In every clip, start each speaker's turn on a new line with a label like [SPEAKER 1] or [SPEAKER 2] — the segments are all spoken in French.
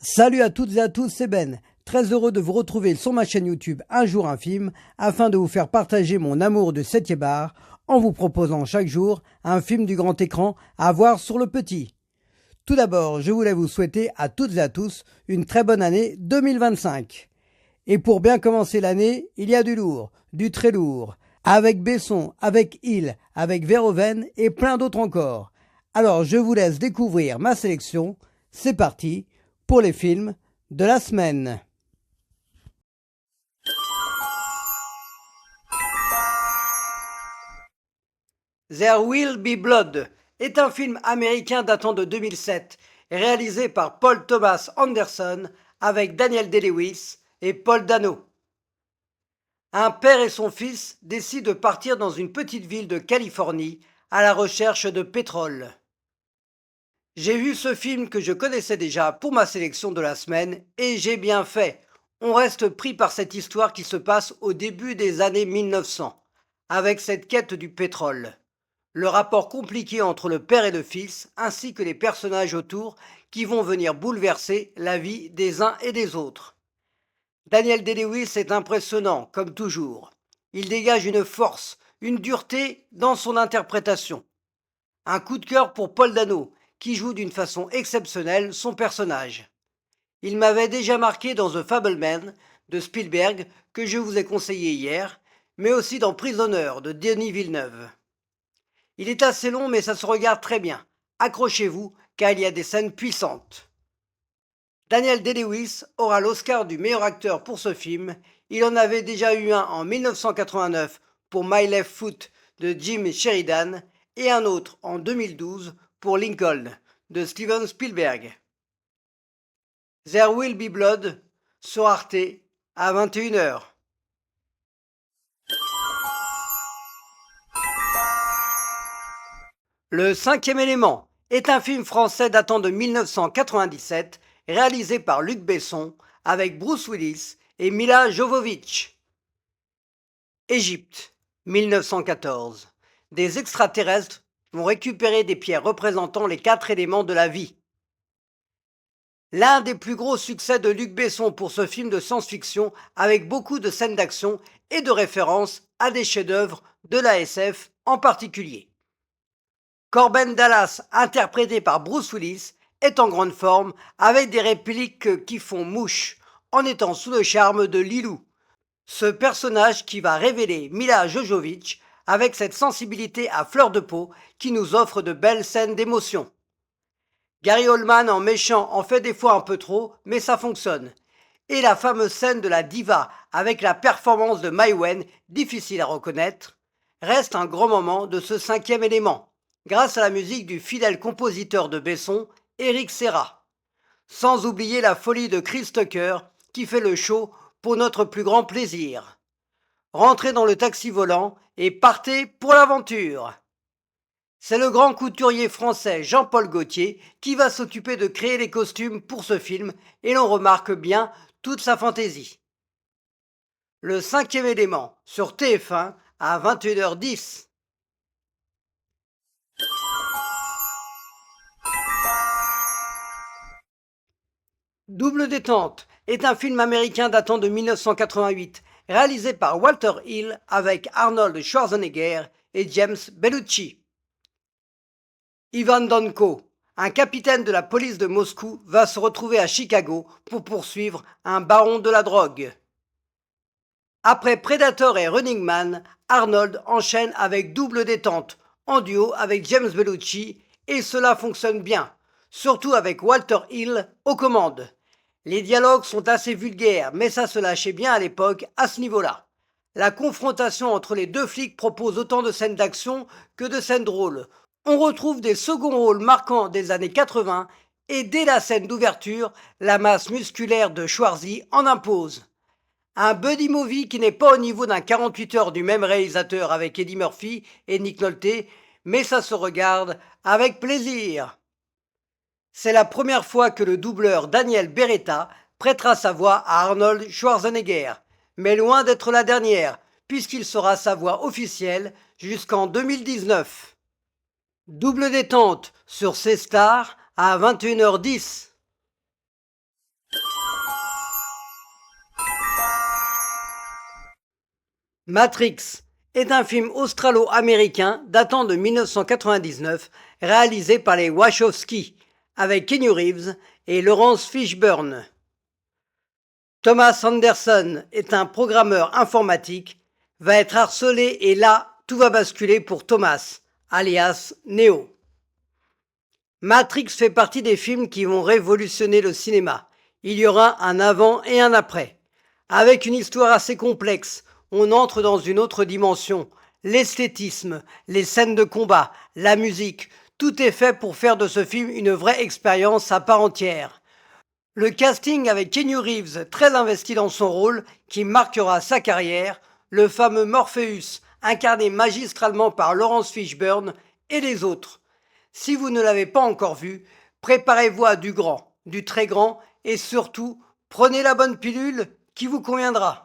[SPEAKER 1] Salut à toutes et à tous, c'est Ben. Très heureux de vous retrouver sur ma chaîne YouTube Un jour un film afin de vous faire partager mon amour de 7e art en vous proposant chaque jour un film du grand écran à voir sur le petit. Tout d'abord, je voulais vous souhaiter à toutes et à tous une très bonne année 2025. Et pour bien commencer l'année, il y a du lourd, du très lourd, avec Besson, avec Hill, avec Verhoeven et plein d'autres encore. Alors je vous laisse découvrir ma sélection. C'est parti pour les films de la semaine. There Will Be Blood est un film américain datant de 2007, réalisé par Paul Thomas Anderson avec Daniel Day-Lewis et Paul Dano. Un père et son fils décident de partir dans une petite ville de Californie à la recherche de pétrole. J'ai vu ce film que je connaissais déjà pour ma sélection de la semaine et j'ai bien fait. On reste pris par cette histoire qui se passe au début des années 1900, avec cette quête du pétrole. Le rapport compliqué entre le père et le fils, ainsi que les personnages autour qui vont venir bouleverser la vie des uns et des autres. Daniel Day-Lewis est impressionnant, comme toujours. Il dégage une force, une dureté dans son interprétation. Un coup de cœur pour Paul Dano, qui joue d'une façon exceptionnelle son personnage. Il m'avait déjà marqué dans The Fabelman de Spielberg, que je vous ai conseillé hier, mais aussi dans Prisoner de Denis Villeneuve. Il est assez long, mais ça se regarde très bien. Accrochez-vous, car il y a des scènes puissantes. Daniel Day-Lewis aura l'Oscar du meilleur acteur pour ce film. Il en avait déjà eu un en 1989 pour My Left Foot de Jim Sheridan et un autre en 2012 pour Lincoln de Steven Spielberg. There Will Be Blood sur Arte à 21h. Le cinquième élément est un film français datant de 1997 réalisé par Luc Besson avec Bruce Willis et Mila Jovovich. Égypte, 1914. Des extraterrestres vont récupérer des pierres représentant les 4 éléments de la vie. L'un des plus gros succès de Luc Besson pour ce film de science-fiction avec beaucoup de scènes d'action et de références à des chefs-d'œuvre de la SF en particulier. Corbin Dallas, interprété par Bruce Willis, est en grande forme avec des répliques qui font mouche en étant sous le charme de Lilou, ce personnage qui va révéler Mila Jovovich avec cette sensibilité à fleur de peau qui nous offre de belles scènes d'émotion. Gary Oldman en méchant en fait des fois un peu trop, mais ça fonctionne. Et la fameuse scène de la diva avec la performance de Mai Wen, difficile à reconnaître, reste un grand moment de ce cinquième élément, grâce à la musique du fidèle compositeur de Besson, Eric Serra. Sans oublier la folie de Chris Tucker qui fait le show pour notre plus grand plaisir. Rentrez dans le taxi volant et partez pour l'aventure. C'est le grand couturier français Jean-Paul Gaultier qui va s'occuper de créer les costumes pour ce film et l'on remarque bien toute sa fantaisie. Le cinquième élément sur TF1 à 21h10. Double détente est un film américain datant de 1988, réalisé par Walter Hill avec Arnold Schwarzenegger et James Belushi. Ivan Danko, un capitaine de la police de Moscou, va se retrouver à Chicago pour poursuivre un baron de la drogue. Après Predator et Running Man, Arnold enchaîne avec Double détente, en duo avec James Belushi, et cela fonctionne bien, surtout avec Walter Hill aux commandes. Les dialogues sont assez vulgaires, mais ça se lâchait bien à l'époque à ce niveau-là. La confrontation entre les deux flics propose autant de scènes d'action que de scènes drôles. On retrouve des seconds rôles marquants des années 80 et dès la scène d'ouverture, la masse musculaire de Schwarzy en impose. Un buddy movie qui n'est pas au niveau d'un 48 heures du même réalisateur avec Eddie Murphy et Nick Nolte, mais ça se regarde avec plaisir. C'est la première fois que le doubleur Daniel Beretta prêtera sa voix à Arnold Schwarzenegger, mais loin d'être la dernière, puisqu'il sera sa voix officielle jusqu'en 2019. Double détente sur C-Star à 21h10. Matrix est un film australo-américain datant de 1999 réalisé par les Wachowski avec Keanu Reeves et Laurence Fishburne. Thomas Anderson est un programmeur informatique, va être harcelé et là, tout va basculer pour Thomas, alias Neo. Matrix fait partie des films qui vont révolutionner le cinéma. Il y aura un avant et un après. Avec une histoire assez complexe, on entre dans une autre dimension. L'esthétisme, les scènes de combat, la musique, tout est fait pour faire de ce film une vraie expérience à part entière. Le casting avec Keanu Reeves, très investi dans son rôle, qui marquera sa carrière, le fameux Morpheus, incarné magistralement par Laurence Fishburne, et les autres. Si vous ne l'avez pas encore vu, préparez-vous à du grand, du très grand, et surtout, prenez la bonne pilule qui vous conviendra.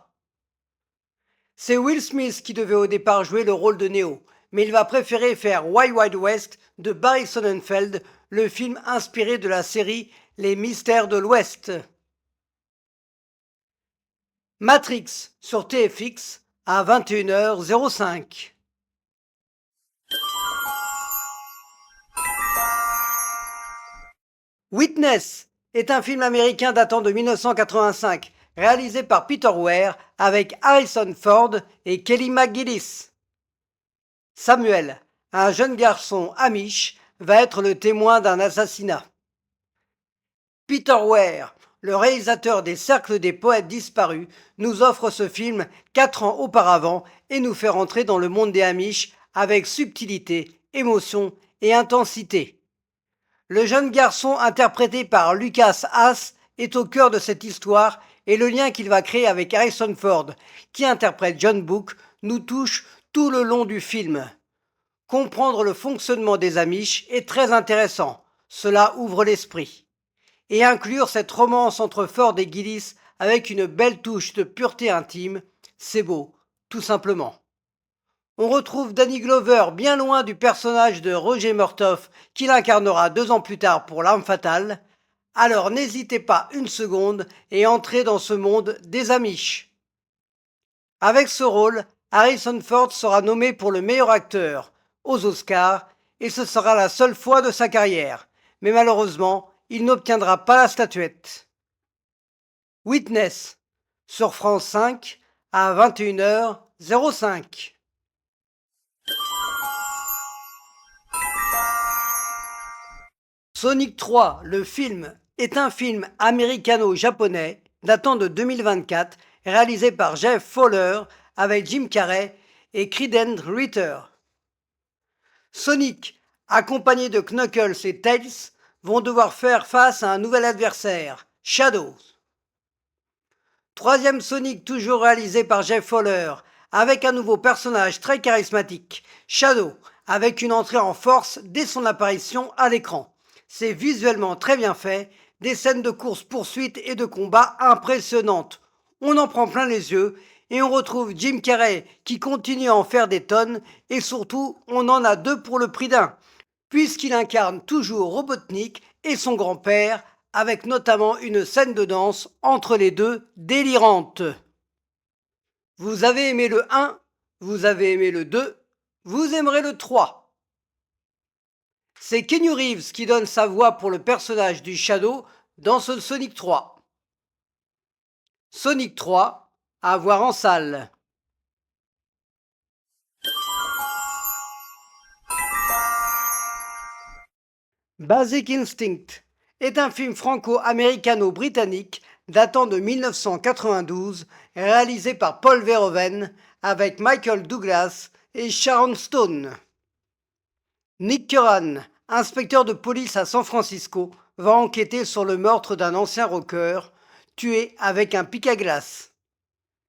[SPEAKER 1] C'est Will Smith qui devait au départ jouer le rôle de Neo, mais il va préférer faire Wild Wild West de Barry Sonnenfeld, le film inspiré de la série Les Mystères de l'Ouest. Matrix sur TFX à 21h05. Witness est un film américain datant de 1985, réalisé par Peter Weir avec Harrison Ford et Kelly McGillis. Samuel, un jeune garçon amish, va être le témoin d'un assassinat. Peter Weir, le réalisateur des Cercles des poètes disparus, nous offre ce film 4 ans auparavant et nous fait rentrer dans le monde des Amish avec subtilité, émotion et intensité. Le jeune garçon interprété par Lucas Haas est au cœur de cette histoire et le lien qu'il va créer avec Harrison Ford, qui interprète John Book, nous touche tout le long du film. Comprendre le fonctionnement des Amish est très intéressant, cela ouvre l'esprit. Et inclure cette romance entre Ford et Gillis avec une belle touche de pureté intime, c'est beau, tout simplement. On retrouve Danny Glover bien loin du personnage de Roger Murtaugh qu'il incarnera 2 ans plus tard pour L'Arme Fatale. Alors n'hésitez pas une seconde et entrez dans ce monde des Amish. Avec ce rôle, Harrison Ford sera nommé pour le meilleur acteur aux Oscars et ce sera la seule fois de sa carrière. Mais malheureusement, il n'obtiendra pas la statuette. Witness sur France 5 à 21h05. Sonic 3, le film, est un film américano-japonais datant de 2024, réalisé par Jeff Fowler avec Jim Carrey et Creedence Ritter. Sonic, accompagné de Knuckles et Tails, vont devoir faire face à un nouvel adversaire, Shadow. Troisième Sonic toujours réalisé par Jeff Fowler, avec un nouveau personnage très charismatique, Shadow, avec une entrée en force dès son apparition à l'écran. C'est visuellement très bien fait, des scènes de course-poursuite et de combat impressionnantes. On en prend plein les yeux et on retrouve Jim Carrey qui continue à en faire des tonnes et surtout on en a 2 pour le prix d'un, puisqu'il incarne toujours Robotnik et son grand-père avec notamment une scène de danse entre les deux délirante. Vous avez aimé le 1, vous avez aimé le 2, vous aimerez le 3. C'est Keanu Reeves qui donne sa voix pour le personnage du Shadow dans ce Sonic 3. Sonic 3, à voir en salle. Basic Instinct est un film franco-américano-britannique datant de 1992, réalisé par Paul Verhoeven avec Michael Douglas et Sharon Stone. Nick Curran, inspecteur de police à San Francisco, va enquêter sur le meurtre d'un ancien rocker, tué avec un pic à glace.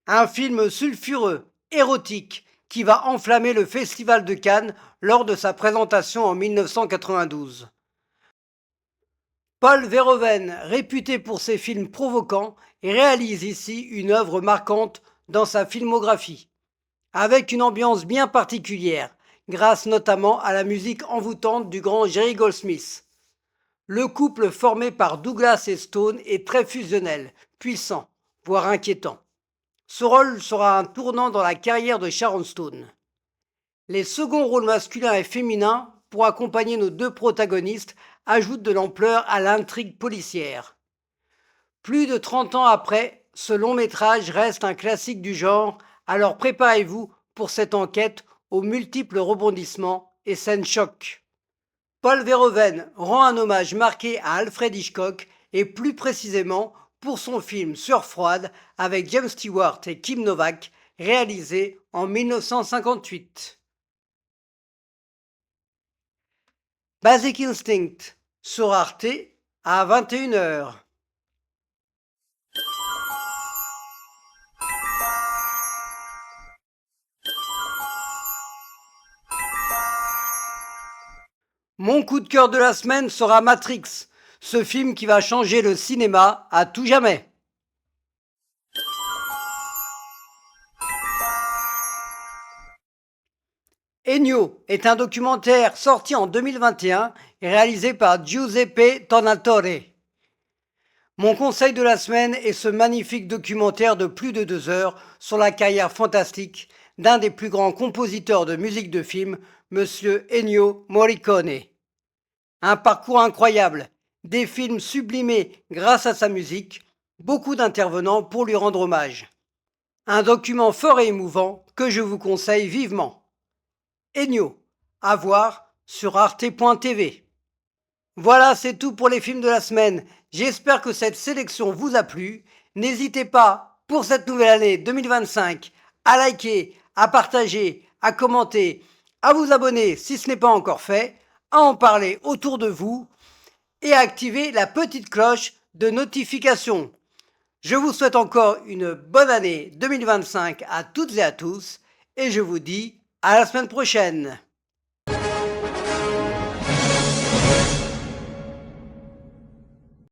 [SPEAKER 1] Un film sulfureux, érotique, qui va enflammer le Festival de Cannes lors de sa présentation en 1992. Paul Verhoeven, réputé pour ses films provocants, réalise ici une œuvre marquante dans sa filmographie, avec une ambiance bien particulière, grâce notamment à la musique envoûtante du grand Jerry Goldsmith. Le couple formé par Douglas et Stone est très fusionnel, puissant, voire inquiétant. Ce rôle sera un tournant dans la carrière de Sharon Stone. Les seconds rôles masculins et féminins pour accompagner nos deux protagonistes ajoutent de l'ampleur à l'intrigue policière. Plus de 30 ans après, ce long métrage reste un classique du genre, alors préparez-vous pour cette enquête aux multiples rebondissements et scènes chocs. Paul Verhoeven rend un hommage marqué à Alfred Hitchcock et plus précisément pour son film Sueur froide avec James Stewart et Kim Novak, réalisé en 1958. Basic Instinct sur Arte à 21h. Mon coup de cœur de la semaine sera Matrix, ce film qui va changer le cinéma à tout jamais. Ennio est un documentaire sorti en 2021 et réalisé par Giuseppe Tornatore. Mon conseil de la semaine est ce magnifique documentaire de plus de 2 heures sur la carrière fantastique d'un des plus grands compositeurs de musique de film, Monsieur Ennio Morricone. Un parcours incroyable, des films sublimés grâce à sa musique, beaucoup d'intervenants pour lui rendre hommage. Un document fort et émouvant que je vous conseille vivement. Ennio, à voir sur arte.tv. Voilà, c'est tout pour les films de la semaine. J'espère que cette sélection vous a plu. N'hésitez pas, pour cette nouvelle année 2025, à liker, à partager, à commenter, à vous abonner si ce n'est pas encore fait, à en parler autour de vous et à activer la petite cloche de notification. Je vous souhaite encore une bonne année 2025 à toutes et à tous et je vous dis à la semaine prochaine.